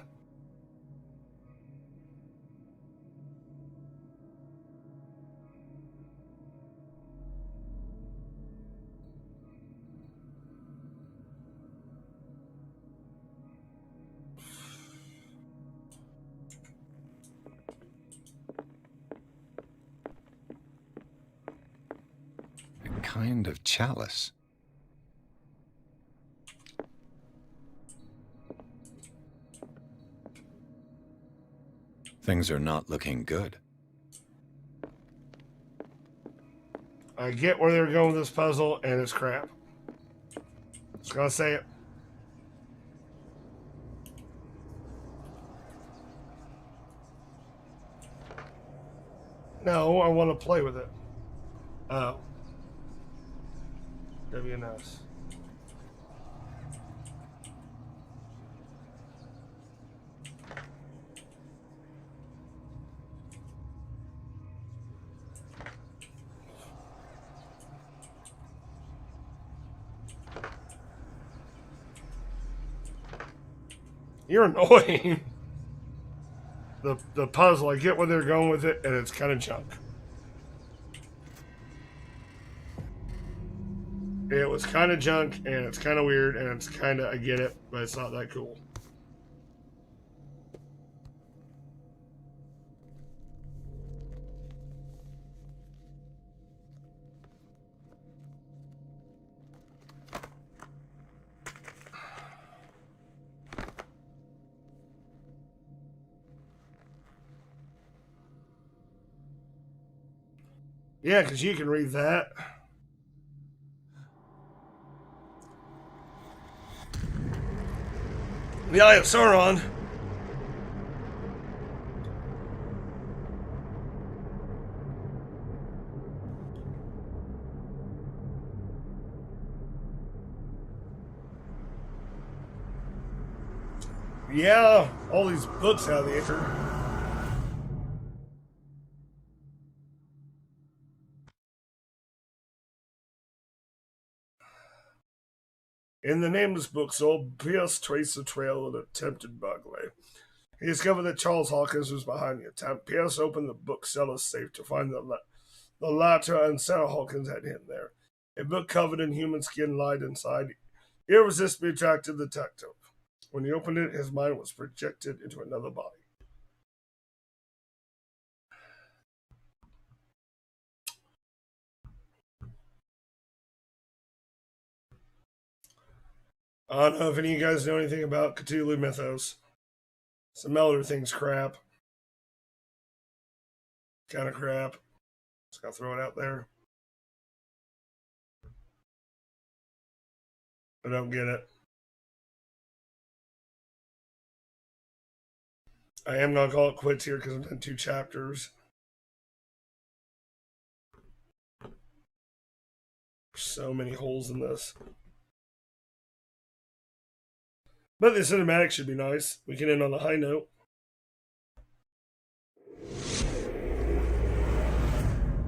A kind of chalice. Things are not looking good. I get where they're going with this puzzle, and it's crap. Just gonna say it. No, I want to play with it. Oh. WNS. You're annoying. The puzzle, I get where they're going with it, and it's kind of junk. It was kind of junk, and it's kind of weird, and it's kind of, I get it, but it's not that cool. Yeah, because you can read that. The Eye of Sauron. Yeah, all these books out of the ether. In the nameless book sold, Pierce traced the trail of an attempted burglary. He discovered that Charles Hawkins was behind the attempt. Pierce opened the bookseller's safe to find the latter and Sarah Hawkins had hidden there. A book covered in human skin lied inside, irresistibly attracted the detective. When he opened it, his mind was projected into another body. I don't know if any of you guys know anything about Cthulhu mythos. Some elder things crap. Kind of crap. Just gotta throw it out there. I don't get it. I am gonna call it quits here because I've done 2 chapters. So many holes in this. But the cinematic should be nice. We can end on a high note.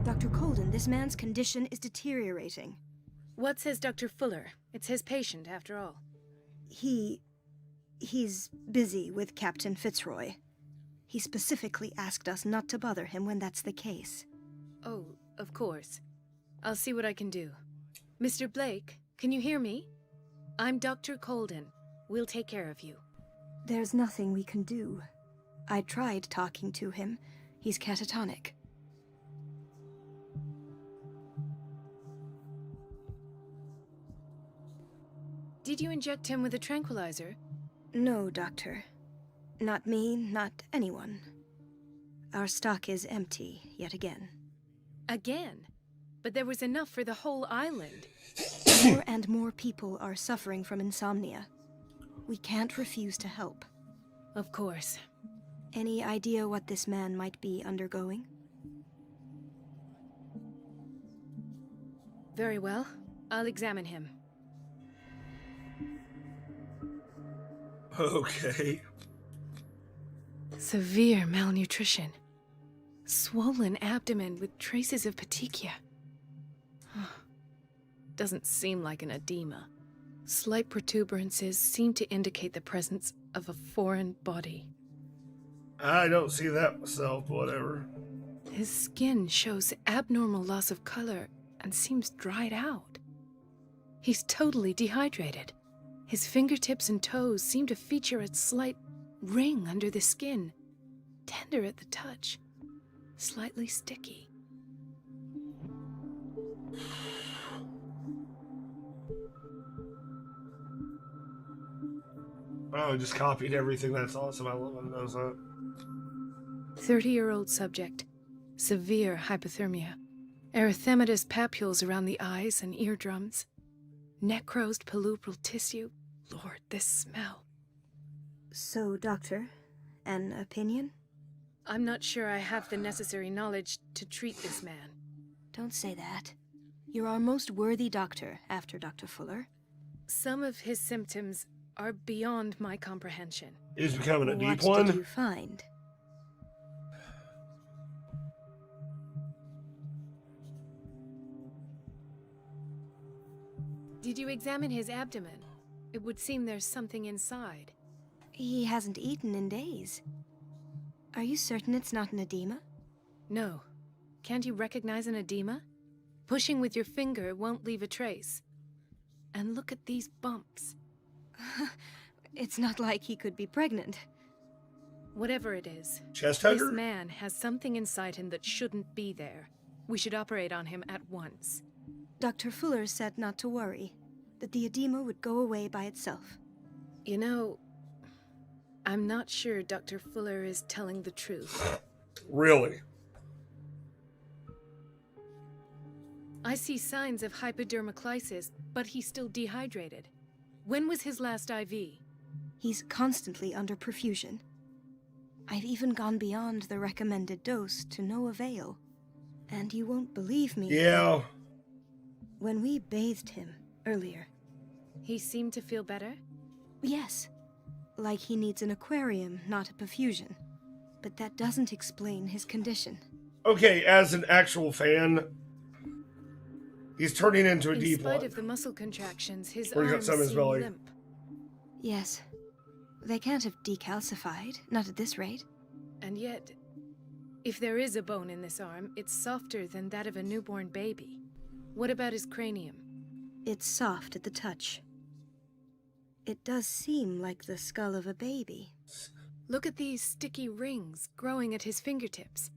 Dr. Colden, this man's condition is deteriorating. What says Dr. Fuller? It's his patient, after all. He's busy with Captain Fitzroy. He specifically asked us not to bother him when that's the case. Oh, of course. I'll see what I can do. Mr. Blake, can you hear me? I'm Dr. Colden. We'll take care of you. There's nothing we can do. I tried talking to him. He's catatonic. Did you inject him with a tranquilizer? No, Doctor. Not me, not anyone. Our stock is empty, yet again. Again? But there was enough for the whole island. More and more people are suffering from insomnia. We can't refuse to help. Of course. Any idea what this man might be undergoing? Very well. I'll examine him. Okay. Severe malnutrition. Swollen abdomen with traces of petechia. Doesn't seem like an edema. Slight protuberances seem to indicate the presence of a foreign body. I don't see that myself, but whatever. His skin shows abnormal loss of color and seems dried out. He's totally dehydrated. His fingertips and toes seem to feature a slight ring under the skin, tender at the touch, slightly sticky. Oh, I just copied everything. That's awesome. I love when it does that. 30-year-old subject. Severe hypothermia. Erythematous papules around the eyes and eardrums. Necrosed palpebral tissue. Lord, this smell. So, Doctor, an opinion? I'm not sure I have the necessary knowledge to treat this man. Don't say that. You're our most worthy doctor after Dr. Fuller. Some of his symptoms are beyond my comprehension. He's becoming a deep What one. did you find? Did you examine his abdomen? It would seem there's something inside. He hasn't eaten in days. Are you certain it's not an edema? No. Can't you recognize an edema? Pushing with your finger won't leave a trace. And look at these bumps. It's not like he could be pregnant. Whatever it is, Chest this hugger? man has something inside him that shouldn't be there. We should operate on him at once. Dr. Fuller said not to worry, that the edema would go away by itself. You know, I'm not sure Dr. Fuller is telling the truth. Really? I see signs of hypodermoclysis, but he's still dehydrated. When was his last IV? He's constantly under perfusion. I've even gone beyond the recommended dose to no avail. And you won't believe me. Yeah. When we bathed him earlier. He seemed to feel better? Yes. Like he needs an aquarium, not a perfusion. But that doesn't explain his condition. Okay, as an actual fan, He's turning into a In deep spite one. of the muscle contractions, his Where he's got arms some in his seem belly. limp. Yes. They can't have decalcified, not at this rate. And yet, if there is a bone in this arm, it's softer than that of a newborn baby. What about his cranium? It's soft at the touch. It does seem like the skull of a baby. Look at these sticky rings growing at his fingertips.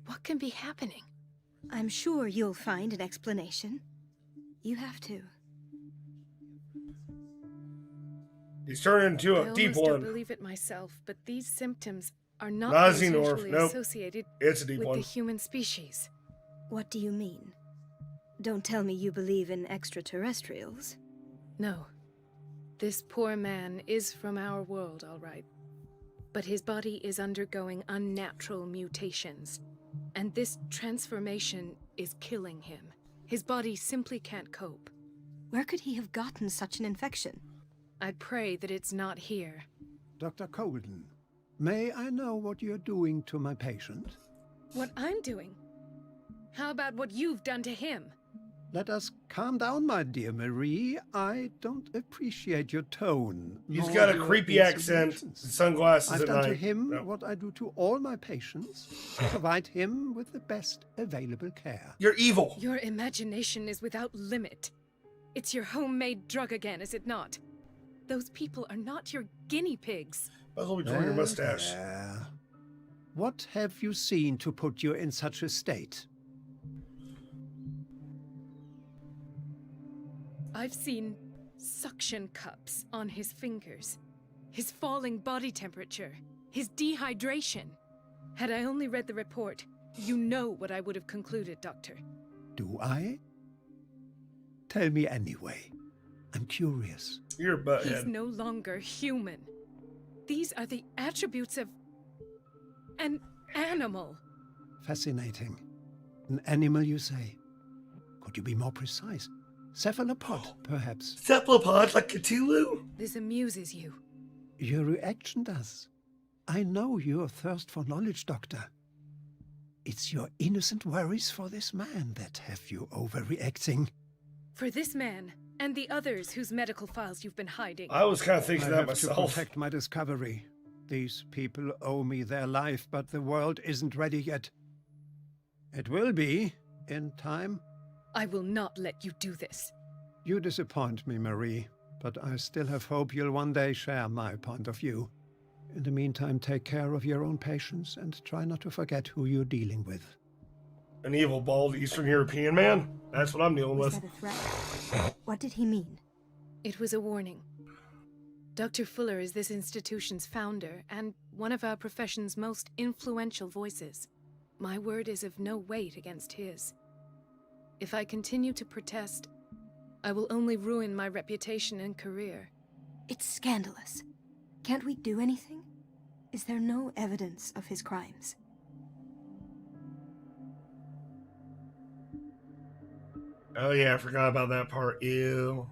What can be happening? I'm sure you'll find an explanation. You have to. He's turning into I a almost deep don't one. believe it myself, but these symptoms are not Not a those xenomorph, usually nope. associated It's a deep with one. the human species. What do you mean? Don't tell me you believe in extraterrestrials. No. This poor man is from our world, all right. But his body is undergoing unnatural mutations. And this transformation is killing him. His body simply can't cope. Where could he have gotten such an infection? I pray that it's not here. Dr. Colden, may I know what you're doing to my patient? What I'm doing? How about what you've done to him? Let us calm down, my dear Marie. I don't appreciate your tone. He's nor got a your creepy accent, insinuations. sunglasses I've at done night. to him No. what I do to all my patients. Provide him with the best available care. You're evil. Your imagination is without limit. It's your homemade drug again, is it not? Those people are not your guinea pigs. Might as well be drawing your mustache. There. What have you seen to put you in such a state? I've seen suction cups on his fingers, his falling body temperature, his dehydration. Had I only read the report, you know what I would have concluded, Doctor. Do I? Tell me anyway. I'm curious. You're a butthead. He's no longer human. These are the attributes of an animal. Fascinating. An animal, you say? Could you be more precise? Cephalopod, perhaps? Cephalopod like Cthulhu? This amuses you. Your reaction does. I know your thirst for knowledge, Doctor. It's your innocent worries for this man that have you overreacting. For this man, and the others whose medical files you've been hiding. I was kind of thinking I that have myself. to protect my discovery. These people owe me their life, but the world isn't ready yet. It will be, in time. I will not let you do this. You disappoint me, Marie, but I still have hope you'll one day share my point of view. In the meantime, take care of your own patients and try not to forget who you're dealing with. An evil, bald Eastern European man? That's what I'm dealing Was with. that a threat? What did he mean? It was a warning. Dr. Fuller is this institution's founder and one of our profession's most influential voices. My word is of no weight against his. If I continue to protest, I will only ruin my reputation and career. It's scandalous. Can't we do anything? Is there no evidence of his crimes? Oh yeah, I forgot about that part. Ew.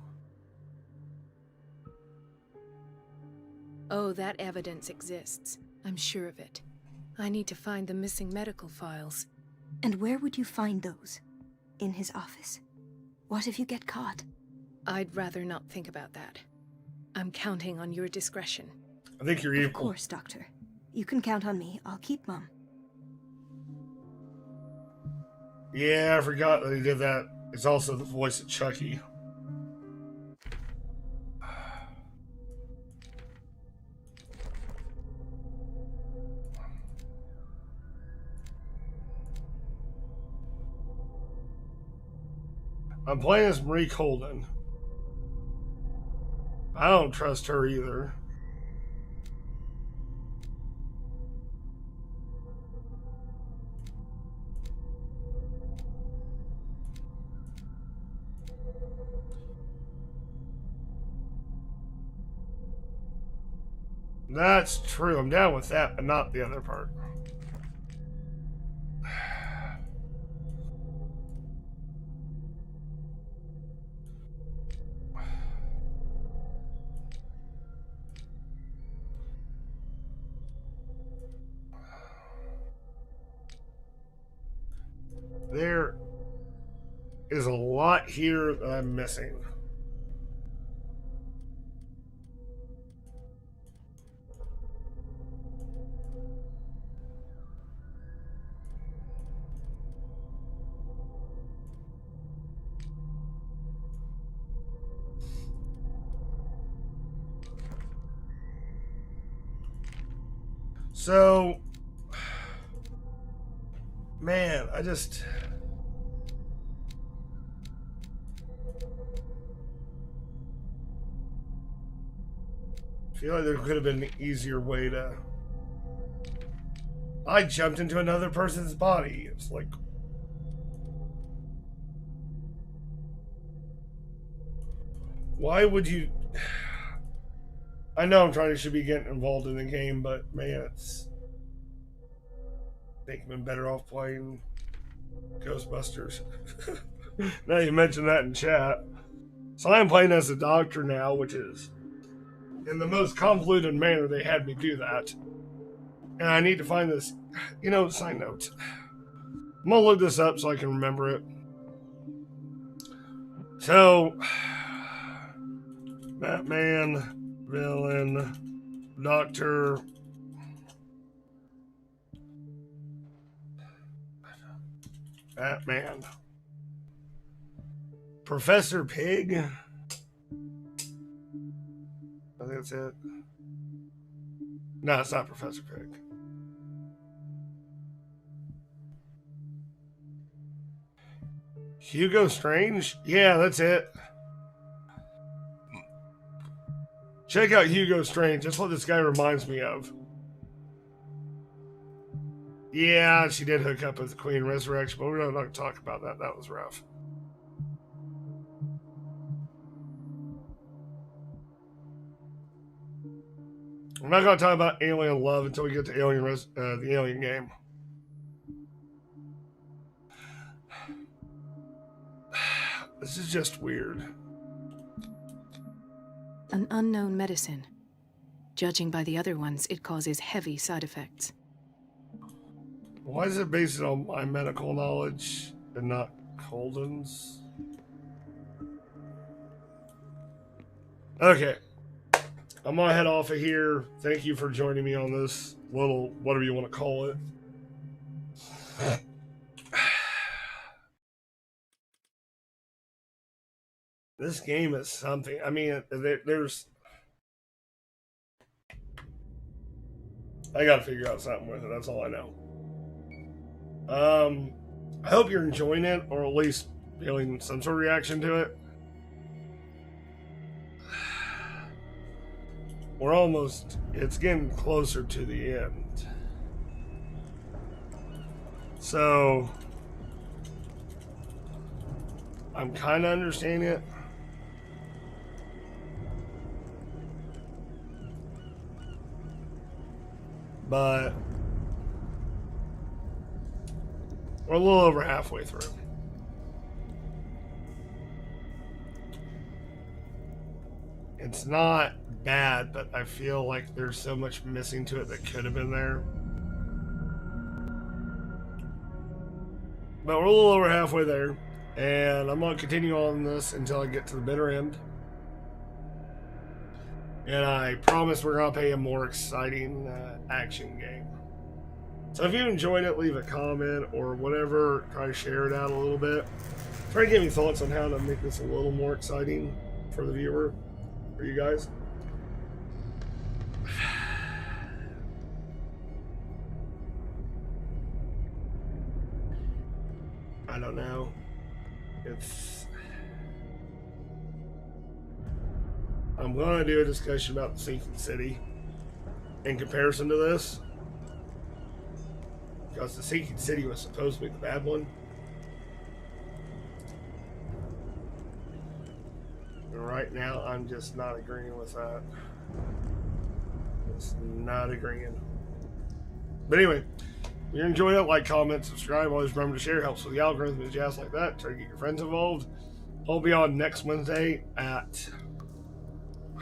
Oh, that evidence exists. I'm sure of it. I need to find the missing medical files. And where would you find those? In his office? What if you get caught? I'd rather not think about that. I'm counting on your discretion. I think you're Of evil. course, Doctor. You can count on me. I'll keep Mum. Yeah, I forgot that he did that. It's also the voice of Chucky. I'm playing as Marie Colden. I don't trust her either. That's true. I'm down with that, but not the other part. is a lot here that I'm missing. So, man, I feel like there could have been an easier way to... I jumped into another person's body. It's like... Why would you... I know I'm trying to should be getting involved in the game, but man, it's... I think I've been better off playing Ghostbusters. Now you mentioned that in chat. So I'm playing as a doctor now, which is... in the most convoluted manner, they had me do that. And I need to find this... You know, side note. I'm going to look this up so I can remember it. So... Batman... Villain, Doctor, Batman, Professor Pig. I think that's it. No, it's not Professor Pig. Hugo Strange? Yeah, that's it. Check out Hugo Strange. That's what this guy reminds me of. Yeah, she did hook up with the Queen Resurrection, but we're not going to talk about that. That was rough. We're not going to talk about Alien Love until we get to the Alien game. This is just weird. An unknown medicine. Judging by the other ones, it causes heavy side effects. Why is it based on my medical knowledge and not Colden's? Okay. I'm going to head off of here. Thank you for joining me on this little, whatever you want to call it. This game is something. I mean, there's... I gotta figure out something with it. That's all I know. I hope you're enjoying it, or at least feeling some sort of reaction to it. We're almost... It's getting closer to the end. So... I'm kind of understanding it. But we're a little over halfway through. It's not bad, but I feel like there's so much missing to it that could have been there. But we're a little over halfway there, and I'm going to continue on this until I get to the bitter end. And I promise we're going to play a more exciting action game. So if you enjoyed it, leave a comment or whatever. Try to share it out a little bit. Try to give me thoughts on how to make this a little more exciting for the viewer, for you guys. I don't know. I'm going to do a discussion about the Sinking City in comparison to this. Because the Sinking City was supposed to be the bad one. And right now, I'm just not agreeing with that. Just not agreeing. But anyway, if you enjoy it, like, comment, subscribe. Always remember to share. Helps with the algorithm and jazz like that. Try to get your friends involved. I'll be on next Wednesday at...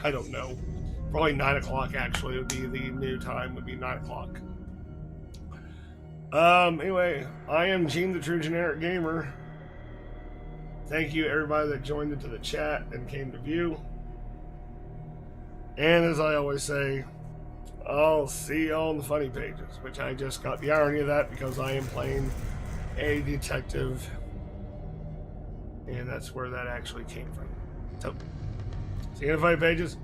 I don't know. Probably 9 o'clock, actually. It would be the new time. Would be 9 o'clock. Anyway, I am Gene, the True Generic Gamer. Thank you, everybody that joined into the chat and came to view. And as I always say, I'll see you on the funny pages, which I just got the irony of that because I am playing a detective. And that's where that actually came from. So, see you on the funny pages.